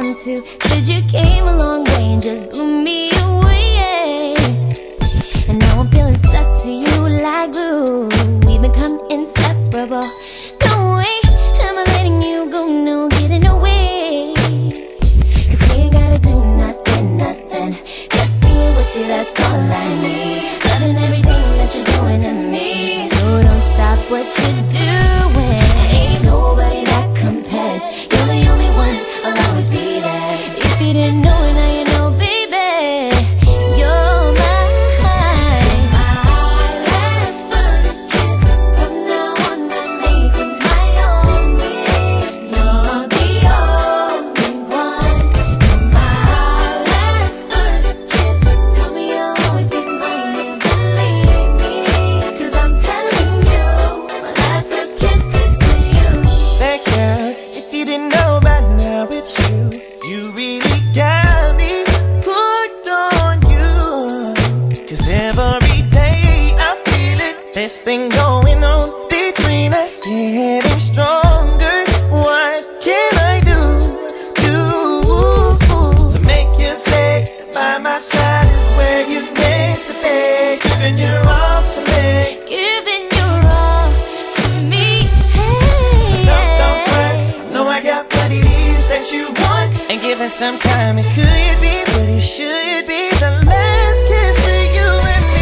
want to. Said you came a long way and just blew me away. And now I'm feeling stuck to you like glue. We become inseparable. No way am I letting you go, no getting away. Cause we ain't gotta do nothing, nothing. Just being with you, that's all I need. Loving everything that you're doing to me. So don't stop what you're doing. Ain't nobody that compares. You're the only one, I'll always be there. If you didn't know it, now you know, baby. You're mine. My last first kiss. From now on, I made you my only. You're the only one. My last first kiss. Tell me you'll always be mine and believe me. Cause I'm telling you, my last first kiss is for you. That girl, if you didn't know about now it's you. You really got me hooked on you. Cause every day I feel it. This thing going on between us getting stronger. What can I do to make you stay by my side is where you're meant to be. Giving your all to me. Giving your all to me. So don't worry, I know I got what it is that you want. And given some time, it could be what it should be. The last kiss for you and me.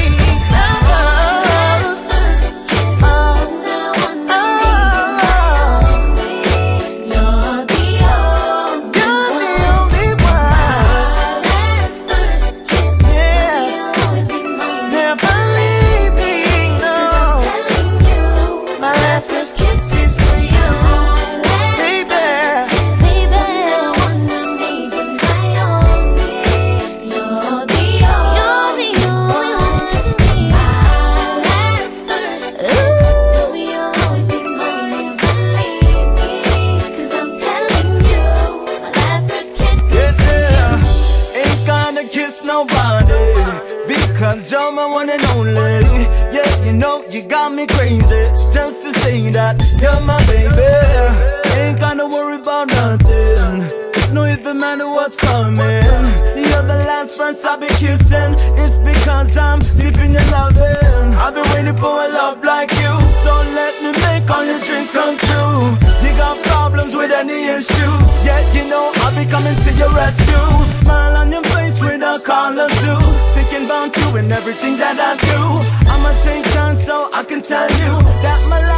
Nobody, because you're my one and only. Yeah, you know you got me crazy just to say that you're my baby. Ain't gonna worry about nothing. No even matter what's coming. You're the last first I'll be kissing. It's because I'm deep in your loving. I've been waiting for a love like you. So let me make all your dreams come true. You got problems with any issue. Yeah, you know I'll be coming to your rescue. Smile on your face with a call or two. Thinking about you and everything that I do. I'ma take time so I can tell you that my life